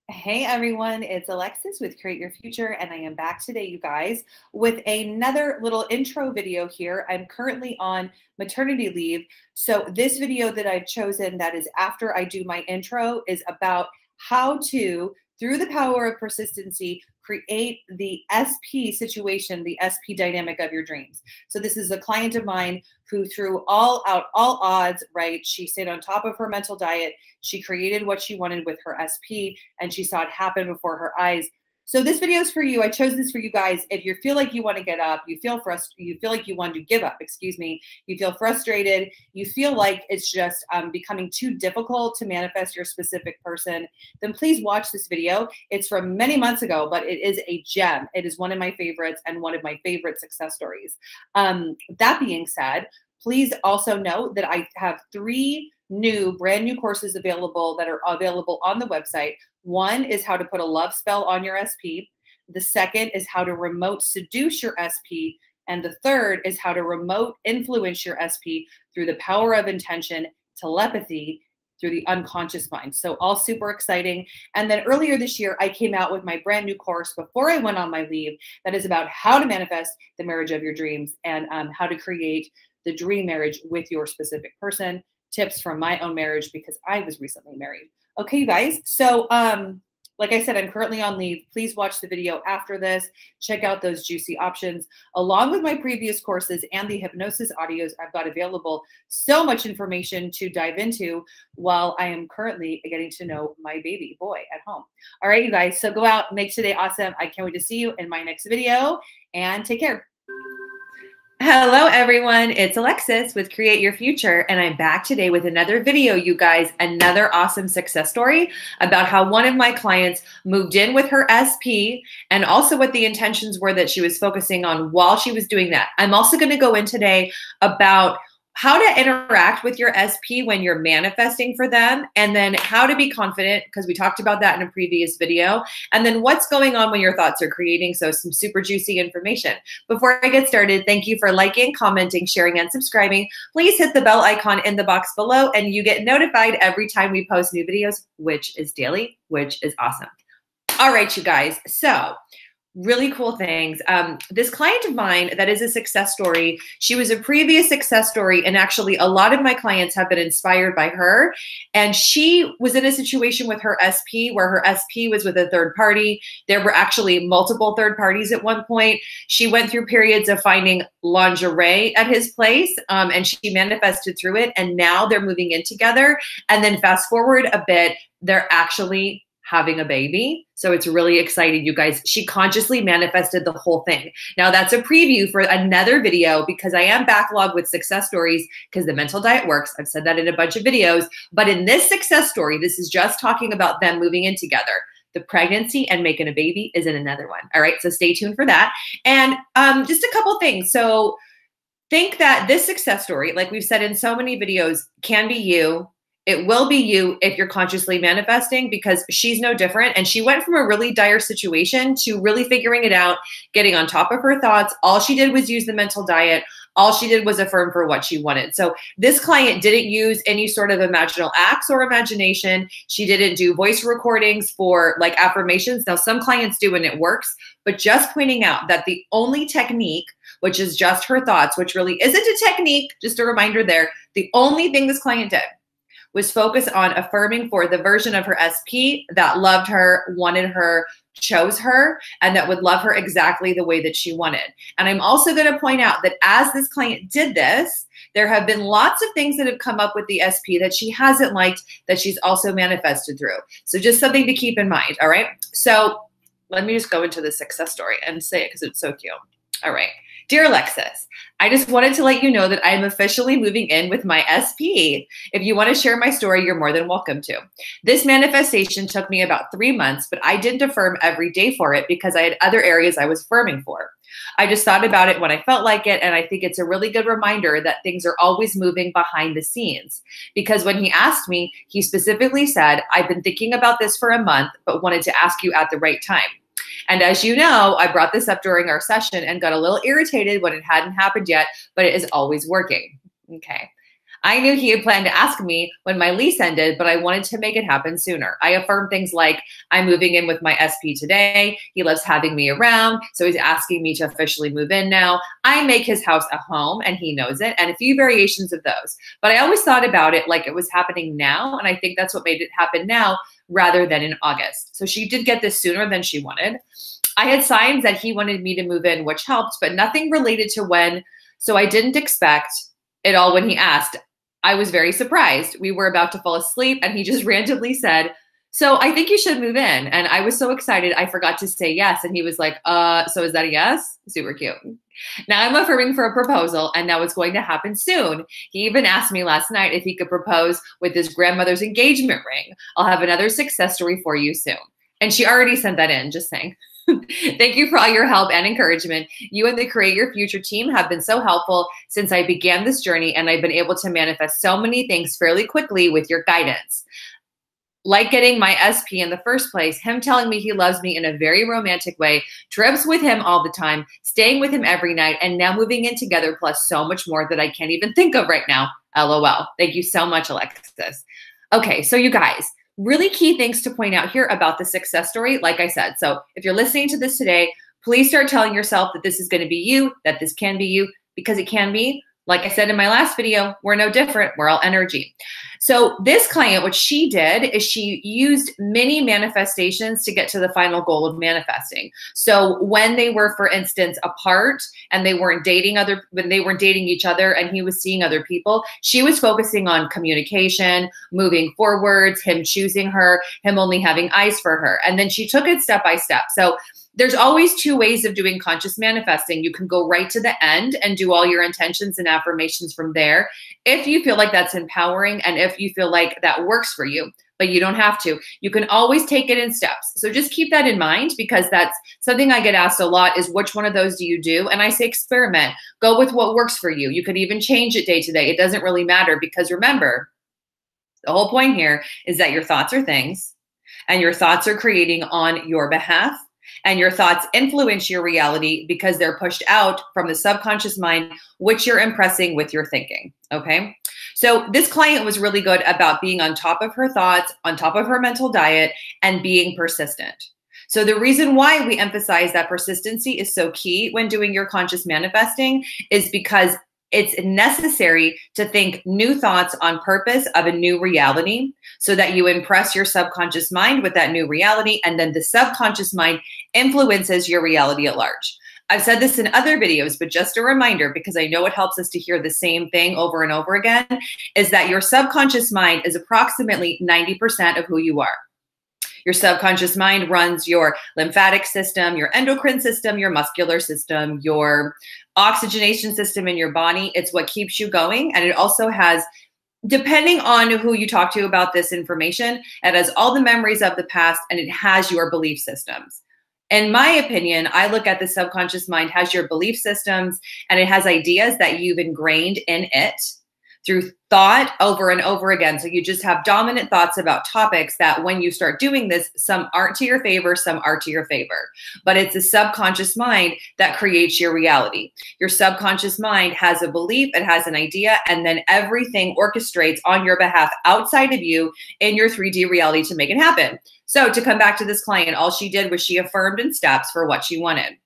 Hey everyone, it's Alexis with Create Your Future, and I am back today, you guys, with another little intro video here. I'm currently on maternity leave. So this video that I've chosen that is after I do my intro is about how to, through the power of persistency, create the SP situation, the SP dynamic of your dreams. So this is a client of mine who threw all odds, right? She stayed on top of her mental diet. She created what she wanted with her SP, and she saw it happen before her eyes. So this video is for you. I chose this for you guys. If you feel like you want to get up, you feel frustrated, you feel like you want to give up, excuse me, you feel frustrated, you feel like it's just becoming too difficult to manifest your specific person, then please watch this video. It's from many months ago, but it is a gem. It is one of my favorites and one of my favorite success stories. That being said, please also note that I have three brand new courses available that are available on the website. One is how to put a love spell on your SP. The second is how to remote seduce your SP. And the third is how to remote influence your SP through the power of intention, telepathy, through the unconscious mind. So all super exciting. And then earlier this year, I came out with my brand new course before I went on my leave that is about how to manifest the marriage of your dreams and how to create the dream marriage with your specific person. Tips from my own marriage because I was recently married. Okay, you guys. So like I said, I'm currently on leave. Please watch the video after this. Check out those juicy options. Along with my previous courses and the hypnosis audios I've got available, so much information to dive into while I am currently getting to know my baby boy at home. All right, you guys. So go out, make today awesome. I can't wait to see you in my next video, and take care. Hello everyone, it's Alexis with Create Your Future, and I'm back today with another video, you guys, another awesome success story about how one of my clients moved in with her SP and also what the intentions were that she was focusing on while she was doing that. I'm also going to go in today about how to interact with your SP when you're manifesting for them, and then how to be confident, because we talked about that in a previous video, and then what's going on when your thoughts are creating. So some super juicy information. Before I get started, thank you for liking, commenting, sharing, and subscribing. Please hit the bell icon in the box below, and you get notified every time we post new videos, which is daily, which is awesome. All right, you guys. So really cool things. This client of mine that is a success story, she was a previous success story, and actually a lot of my clients have been inspired by her. And she was in a situation with her SP where her SP was with a third party. There were actually multiple third parties at one point. She went through periods of finding lingerie at his place, and she manifested through it. And now they're moving in together. And then fast forward a bit, they're actually having a baby. So it's really exciting, you guys. She consciously manifested the whole thing. Now that's a preview for another video because I am backlogged with success stories because the mental diet works. I've said that in a bunch of videos, but in this success story, this is just talking about them moving in together. The pregnancy and making a baby is in another one. All right, so stay tuned for that. And just a couple things. So think that this success story, like we've said in so many videos, can be you. It will be you if you're consciously manifesting, because she's no different. And she went from a really dire situation to really figuring it out, getting on top of her thoughts. All she did was use the mental diet. All she did was affirm for what she wanted. So this client didn't use any sort of imaginal acts or imagination. She didn't do voice recordings for like affirmations. Now some clients do and it works, but just pointing out that the only technique, which is just her thoughts, which really isn't a technique, just a reminder there, the only thing this client did was focus on affirming for the version of her SP that loved her, wanted her, chose her, and that would love her exactly the way that she wanted. And I'm also going to point out that as this client did this, there have been lots of things that have come up with the SP that she hasn't liked, that she's also manifested through. So just something to keep in mind, all right? So let me just go into the success story and say it because it's so cute. All right. Dear Alexis, I just wanted to let you know that I'm officially moving in with my SP. If you want to share my story, you're more than welcome to. This manifestation took me about 3 months, but I didn't affirm every day for it because I had other areas I was affirming for. I just thought about it when I felt like it, and I think it's a really good reminder that things are always moving behind the scenes. Because when he asked me, he specifically said, I've been thinking about this for a month, but wanted to ask you at the right time. And as you know, I brought this up during our session and got a little irritated when it hadn't happened yet, but it is always working. Okay. I knew he had planned to ask me when my lease ended, but I wanted to make it happen sooner. I affirmed things like, I'm moving in with my SP today. He loves having me around, so he's asking me to officially move in now. I make his house a home, and he knows it, and a few variations of those. But I always thought about it like it was happening now, and I think that's what made it happen now rather than in August. So she did get this sooner than she wanted. I had signs that he wanted me to move in, which helped, but nothing related to when, so I didn't expect it all when he asked. I was very surprised. We were about to fall asleep and he just randomly said, so I think you should move in. And I was so excited, I forgot to say yes. And he was like, so is that a yes? Super cute. Now I'm affirming for a proposal and now it's going to happen soon. He even asked me last night if he could propose with his grandmother's engagement ring. I'll have another success story for you soon. And she already sent that in, just saying. Thank you for all your help and encouragement. You and the Create Your Future team have been so helpful since I began this journey, and I've been able to manifest so many things fairly quickly with your guidance. Like getting my SP in the first place, him telling me he loves me in a very romantic way, trips with him all the time, staying with him every night, and now moving in together, plus so much more that I can't even think of right now. LOL. Thank you so much, Alexis. Okay, so you guys, really key things to point out here about the success story, like I said. So if you're listening to this today, please start telling yourself that this is going to be you, that this can be you, because it can be. Like I said in my last video, we're no different. We're all energy. So this client, what she did is she used many manifestations to get to the final goal of manifesting. So when they were, for instance, apart and they weren't dating each other and he was seeing other people, she was focusing on communication, moving forwards, him choosing her, him only having eyes for her. And then she took it step by step. So there's always two ways of doing conscious manifesting. You can go right to the end and do all your intentions and affirmations from there if you feel like that's empowering and if you feel like that works for you, but you don't have to. You can always take it in steps. So just keep that in mind, because that's something I get asked a lot is, which one of those do you do? And I say experiment. Go with what works for you. You could even change it day to day. It doesn't really matter, because remember, the whole point here is that your thoughts are things and your thoughts are creating on your behalf. And your thoughts influence your reality because they're pushed out from the subconscious mind, which you're impressing with your thinking, okay? So this client was really good about being on top of her thoughts, on top of her mental diet, and being persistent. So the reason why we emphasize that persistency is so key when doing your conscious manifesting is because it's necessary to think new thoughts on purpose of a new reality so that you impress your subconscious mind with that new reality, and then the subconscious mind influences your reality at large. I've said this in other videos, but just a reminder, because I know it helps us to hear the same thing over and over again, is that your subconscious mind is approximately 90% of who you are. Your subconscious mind runs your lymphatic system, your endocrine system, your muscular system, your oxygenation system in your body. It's what keeps you going. And it also has, depending on who you talk to about this information, it has all the memories of the past and it has your belief systems. In my opinion, I look at the subconscious mind has your belief systems and it has ideas that you've ingrained in it through thought over and over again. So you just have dominant thoughts about topics that when you start doing this, some aren't to your favor, some are to your favor. But it's the subconscious mind that creates your reality. Your subconscious mind has a belief, it has an idea, and then everything orchestrates on your behalf outside of you in your 3D reality to make it happen. So to come back to this client, all she did was she affirmed in steps for what she wanted.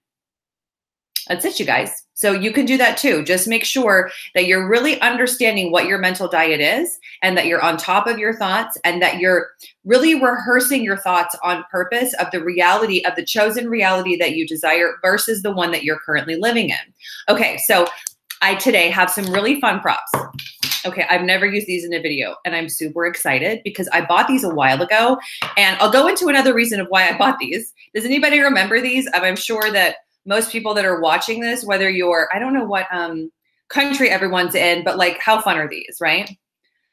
That's it, you guys. So you can do that too. Just make sure that you're really understanding what your mental diet is and that you're on top of your thoughts and that you're really rehearsing your thoughts on purpose of the reality, of the chosen reality that you desire versus the one that you're currently living in. Okay, so I today have some really fun props. Okay, I've never used these in a video and I'm super excited because I bought these a while ago, and I'll go into another reason of why I bought these. Does anybody remember these? I'm sure that most people that are watching this, whether you're, I don't know what country everyone's in, but like, how fun are these, right?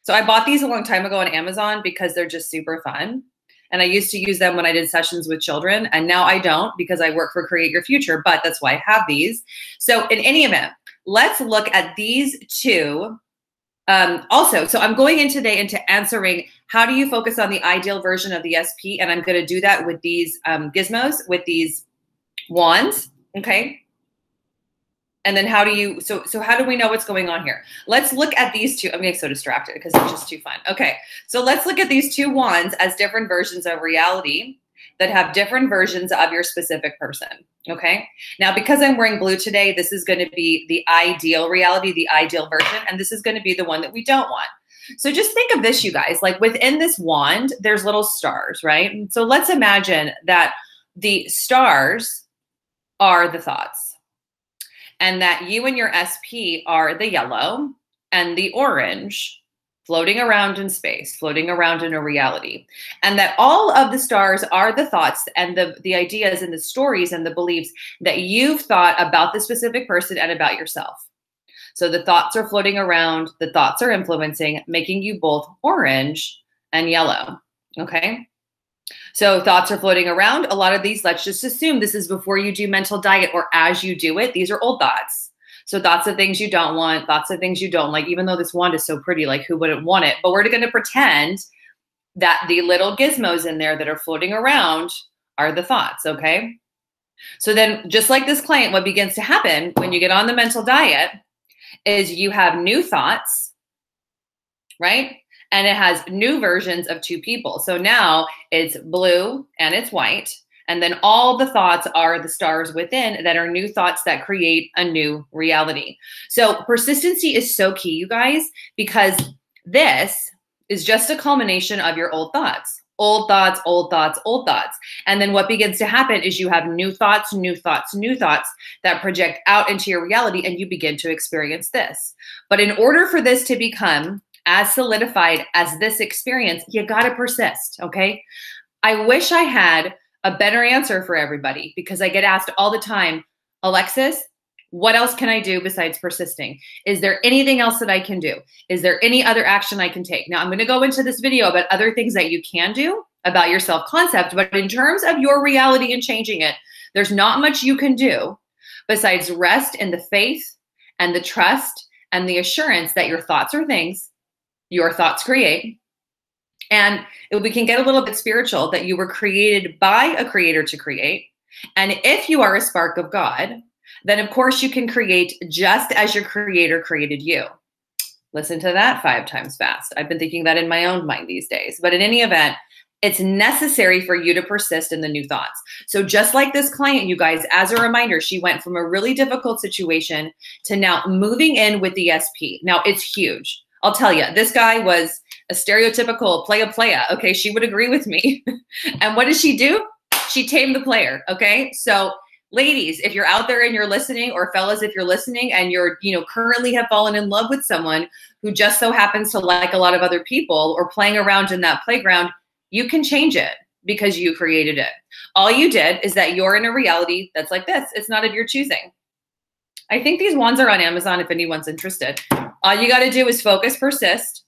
So I bought these a long time ago on Amazon because they're just super fun. And I used to use them when I did sessions with children, and now I don't because I work for Create Your Future, but that's why I have these. So in any event, let's look at these two. Also, so I'm going in today into answering how do you focus on the ideal version of the SP, and I'm going to do that with these gizmos, with these wands. Okay. And then how do you, so how do we know what's going on here? Let's look at these two. I'm getting so distracted because it's just too fun. Okay, so let's look at these two wands as different versions of reality that have different versions of your specific person, okay? Now, because I'm wearing blue today, this is gonna be the ideal reality, the ideal version, and this is gonna be the one that we don't want. So just think of this, you guys, like within this wand, there's little stars, right? And so let's imagine that the stars are the thoughts, and that you and your SP are the yellow and the orange, floating around in space, floating around in a reality. And that all of the stars are the thoughts and the ideas and the stories and the beliefs that you've thought about the specific person and about yourself. So the thoughts are floating around, the thoughts are influencing, making you both orange and yellow, okay? So thoughts are floating around. A lot of these, let's just assume this is before you do mental diet or as you do it. These are old thoughts. So thoughts of things you don't want, thoughts of things you don't like, even though this wand is so pretty, like who wouldn't want it? But we're going to pretend that the little gizmos in there that are floating around are the thoughts, okay? So then just like this client, what begins to happen when you get on the mental diet is you have new thoughts, right? And it has new versions of two people. So now it's blue and it's white. And then all the thoughts are the stars within that are new thoughts that create a new reality. So persistency is so key, you guys, because this is just a culmination of your old thoughts. Old thoughts, old thoughts, old thoughts. And then what begins to happen is you have new thoughts, new thoughts, new thoughts that project out into your reality, and you begin to experience this. But in order for this to become as solidified as this experience, you gotta persist, okay? I wish I had a better answer for everybody because I get asked all the time, Alexis, what else can I do besides persisting? Is there anything else that I can do? Is there any other action I can take? Now I'm gonna go into this video about other things that you can do about your self-concept, but in terms of your reality and changing it, there's not much you can do besides rest in the faith and the trust and the assurance that your thoughts are things, your thoughts create. And we can get a little bit spiritual that you were created by a creator to create. And if you are a spark of God, then of course you can create just as your creator created you. Listen to that 5 times fast. I've been thinking that in my own mind these days. But in any event, it's necessary for you to persist in the new thoughts. So just like this client, you guys, as a reminder, she went from a really difficult situation to now moving in with the SP. Now it's huge. I'll tell you, this guy was a stereotypical playa. Okay, she would agree with me. And what does she do? She tamed the player, okay? So ladies, if you're out there and you're listening, or fellas, if you're listening and you're, currently have fallen in love with someone who just so happens to like a lot of other people or playing around in that playground, you can change it because you created it. All you did is that you're in a reality that's like this. It's not of your choosing. I think these wands are on Amazon if anyone's interested. All you got to do is focus, persist,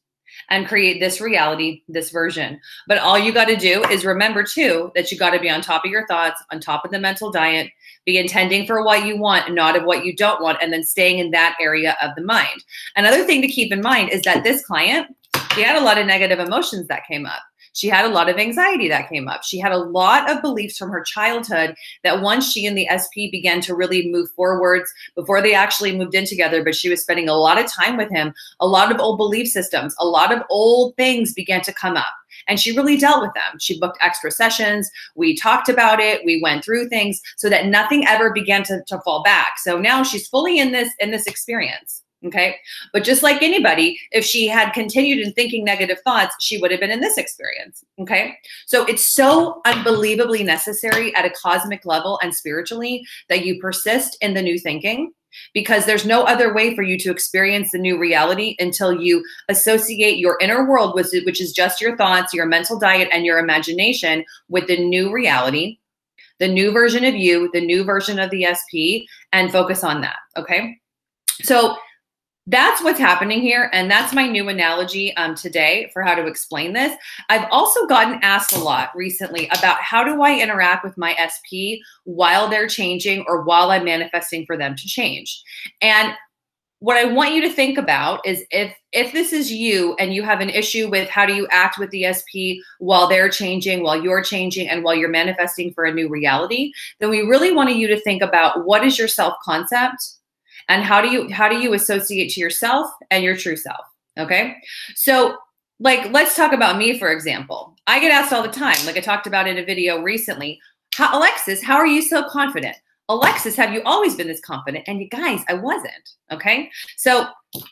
and create this reality, this version. But all you got to do is remember too, that you got to be on top of your thoughts, on top of the mental diet, be intending for what you want, not of what you don't want, and then staying in that area of the mind. Another thing to keep in mind is that this client, she had a lot of negative emotions that came up. She had a lot of anxiety that came up. She had a lot of beliefs from her childhood that once she and the SP began to really move forwards, before they actually moved in together, but she was spending a lot of time with him, a lot of old belief systems, a lot of old things began to come up. And she really dealt with them. She booked extra sessions. We talked about it. We went through things so that nothing ever began to fall back. So now she's fully in this experience. Okay. But just like anybody, if she had continued in thinking negative thoughts, she would have been in this experience. Okay. So it's so unbelievably necessary at a cosmic level and spiritually that you persist in the new thinking, because there's no other way for you to experience the new reality until you associate your inner world, which is just your thoughts, your mental diet, and your imagination, with the new reality, the new version of you, the new version of the SP, and focus on that. Okay. So that's what's happening here. And that's my new analogy today for how to explain this. I've also gotten asked a lot recently about how do I interact with my SP while they're changing or while I'm manifesting for them to change. And what I want you to think about is if this is you and you have an issue with how do you act with the SP while they're changing, while you're changing, and while you're manifesting for a new reality, then we really want you to think about what is your self-concept. And how do you associate to yourself and your true self? Okay. So like, let's talk about me, for example. I get asked all the time, like I talked about in a video recently, Alexis, how are you so confident? Alexis, have you always been this confident? And you guys, I wasn't. Okay. So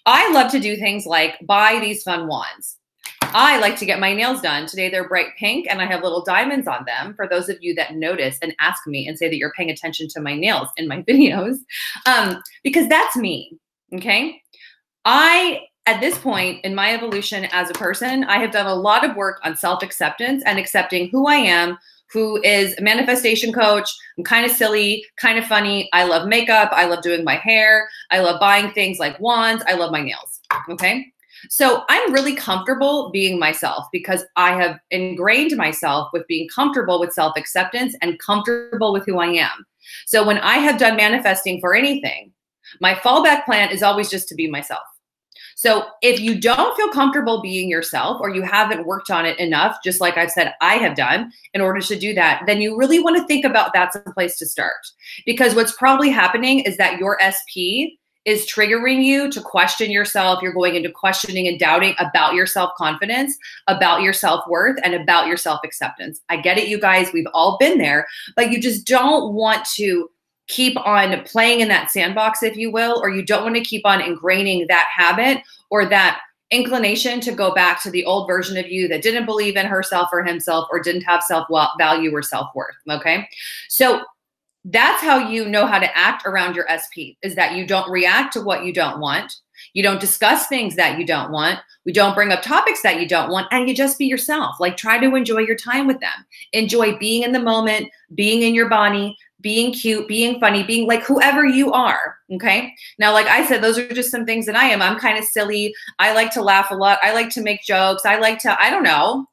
I love to do things like buy these fun wands. I like to get my nails done. Today they're bright pink and I have little diamonds on them. For those of you that notice and ask me and say that you're paying attention to my nails in my videos, because that's me. Okay. At this point in my evolution as a person, I have done a lot of work on self-acceptance and accepting who I am, who is a manifestation coach. I'm kind of silly, kind of funny. I love makeup. I love doing my hair. I love buying things like wands. I love my nails. Okay. So I'm really comfortable being myself because I have ingrained myself with being comfortable with self-acceptance and comfortable with who I am. So when I have done manifesting for anything, my fallback plan is always just to be myself. So if you don't feel comfortable being yourself or you haven't worked on it enough, just like I've said I have done in order to do that, then you really want to think about that's a place to start. Because what's probably happening is that your SP is triggering you to question yourself. You're going into questioning and doubting about your self-confidence, about your self-worth, and about your self-acceptance. I get it, you guys. We've all been there, but you just don't want to keep on playing in that sandbox, if you will, or you don't want to keep on ingraining that habit or that inclination to go back to the old version of you that didn't believe in herself or himself or didn't have self-value or self-worth, okay? So that's how you know how to act around your SP, is that you don't react to what you don't want. You don't discuss things that you don't want. We don't bring up topics that you don't want, and you just be yourself. Like, try to enjoy your time with them. Enjoy being in the moment, being in your body, being cute, being funny, being like whoever you are, okay? Now, like I said, those are just some things that I am. I'm kind of silly. I like to laugh a lot. I like to make jokes. I like to, I don't know,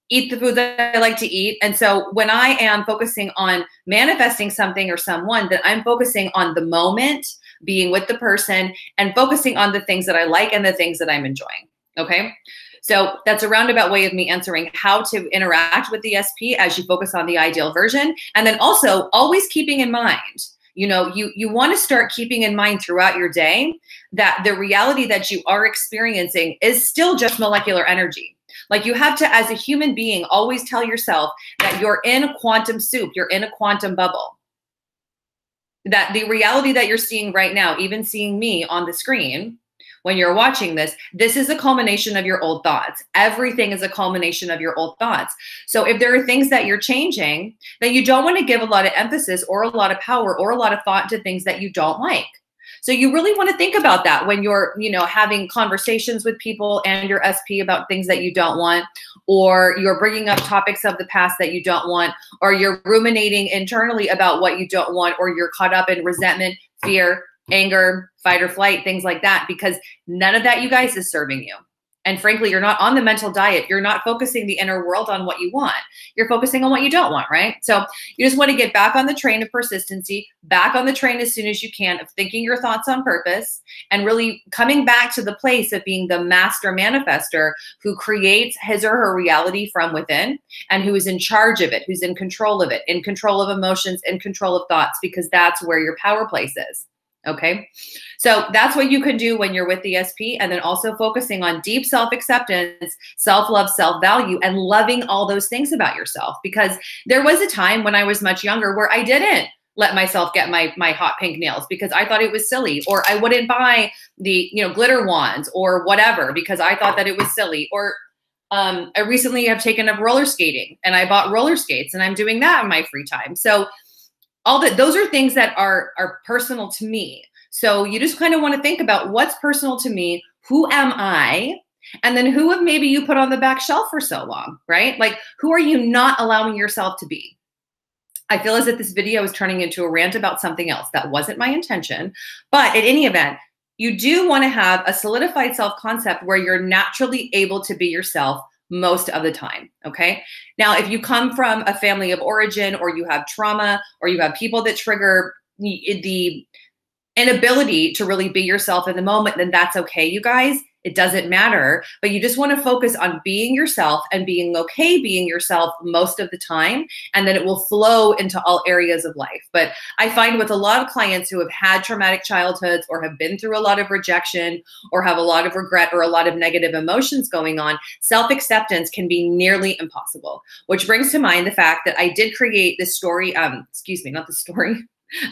eat the food that I like to eat. And so when I am focusing on manifesting something or someone, then I'm focusing on the moment, being with the person, and focusing on the things that I like and the things that I'm enjoying, okay? So that's a roundabout way of me answering how to interact with the SP as you focus on the ideal version. And then also always keeping in mind, you want to start keeping in mind throughout your day that the reality that you are experiencing is still just molecular energy. Like, you have to, as a human being, always tell yourself that you're in a quantum soup, you're in a quantum bubble. That the reality that you're seeing right now, even seeing me on the screen, when you're watching this is a culmination of your old thoughts. Everything is a culmination of your old thoughts. So if there are things that you're changing, then you don't want to give a lot of emphasis or a lot of power or a lot of thought to things that you don't like. So you really want to think about that when you're, having conversations with people and your SP about things that you don't want, or you're bringing up topics of the past that you don't want, or you're ruminating internally about what you don't want, or you're caught up in resentment, fear, anger, fight or flight, things like that, because none of that, you guys, is serving you. And frankly, you're not on the mental diet. You're not focusing the inner world on what you want. You're focusing on what you don't want, right? So you just want to get back on the train of persistency, back on the train as soon as you can of thinking your thoughts on purpose, and really coming back to the place of being the master manifester who creates his or her reality from within and who is in charge of it, who's in control of it, in control of emotions, in control of thoughts, because that's where your power place is. Okay, so that's what you can do when you're with the SP, and then also focusing on deep self-acceptance, self-love, self-value, and loving all those things about yourself. Because there was a time when I was much younger where I didn't let myself get my hot pink nails because I thought it was silly, or I wouldn't buy the glitter wands or whatever because I thought that it was silly. Or I recently have taken up roller skating and I bought roller skates and I'm doing that in my free time. So those are things that are personal to me. So you just kind of want to think about what's personal to me, who am I, and then who have maybe you put on the back shelf for so long, right? Like, who are you not allowing yourself to be? I feel as if this video is turning into a rant about something else. That wasn't my intention. But in any event, you do want to have a solidified self-concept where you're naturally able to be yourself most of the time, okay? Now, if you come from a family of origin, or you have trauma, or you have people that trigger the inability to really be yourself in the moment, then that's okay, you guys. It doesn't matter, but you just want to focus on being yourself and being okay being yourself most of the time. And then it will flow into all areas of life. But I find with a lot of clients who have had traumatic childhoods or have been through a lot of rejection or have a lot of regret or a lot of negative emotions going on, self-acceptance can be nearly impossible, which brings to mind the fact that I did create this story. Excuse me, not the story.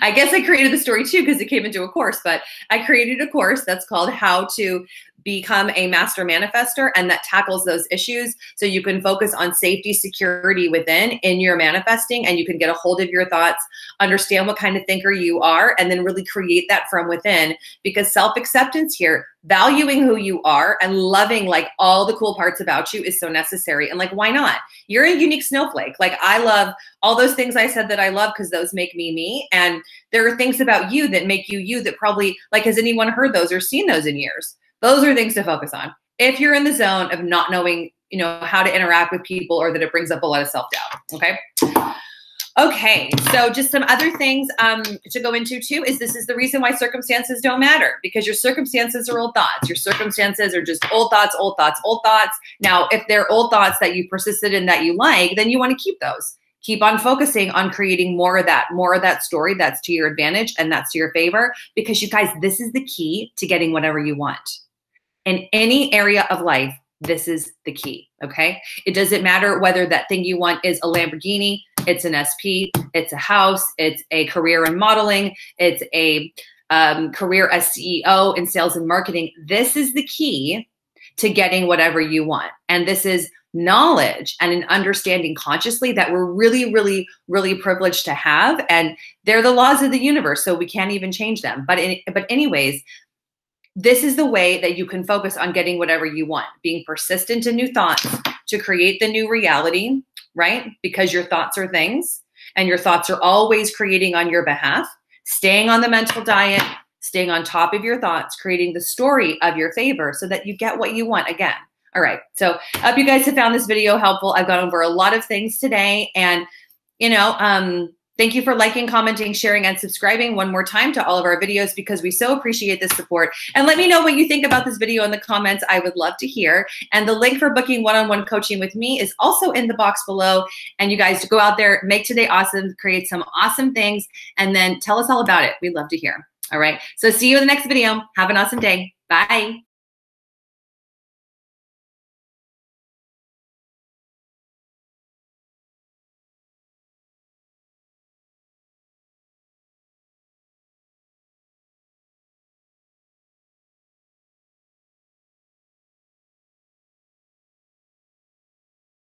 I guess I created the story too because it came into a course, but I created a course that's called How to Become a Master Manifester, and that tackles those issues so you can focus on safety, security within in your manifesting, and you can get a hold of your thoughts, understand what kind of thinker you are, and then really create that from within. Because self-acceptance here, valuing who you are and loving like all the cool parts about you is so necessary. And like, why not? You're a unique snowflake. Like, I love all those things I said that I love because those make me me. And there are things about you that make you you that probably, like, has anyone heard those or seen those in years? Those are things to focus on. If you're in the zone of not knowing, you know, how to interact with people, or that it brings up a lot of self-doubt. Okay. Okay. So just some other things to go into too is this is the reason why circumstances don't matter, because your circumstances are old thoughts. Your circumstances are just old thoughts, old thoughts, old thoughts. Now, if they're old thoughts that you persisted in that you like, then you want to keep those. Keep on focusing on creating more of that story that's to your advantage and that's to your favor, because you guys, this is the key to getting whatever you want. In any area of life, this is the key, okay? It doesn't matter whether that thing you want is a Lamborghini, it's an SP, it's a house, it's a career in modeling, it's a career as CEO in sales and marketing. This is the key to getting whatever you want. And this is knowledge and an understanding consciously that we're really, really, really privileged to have. And they're the laws of the universe, so we can't even change them. But anyways, this is the way that you can focus on getting whatever you want, being persistent in new thoughts to create the new reality, right? Because your thoughts are things, and your thoughts are always creating on your behalf, staying on the mental diet, staying on top of your thoughts, creating the story of your favor so that you get what you want again. All right. So I hope you guys have found this video helpful. I've gone over a lot of things today, and, you know, thank you for liking, commenting, sharing, and subscribing one more time to all of our videos, because we so appreciate this support. And let me know what you think about this video in the comments. I would love to hear. And the link for booking one-on-one coaching with me is also in the box below. And you guys go out there, make today awesome, create some awesome things, and then tell us all about it. We'd love to hear. All right. So see you in the next video. Have an awesome day. Bye.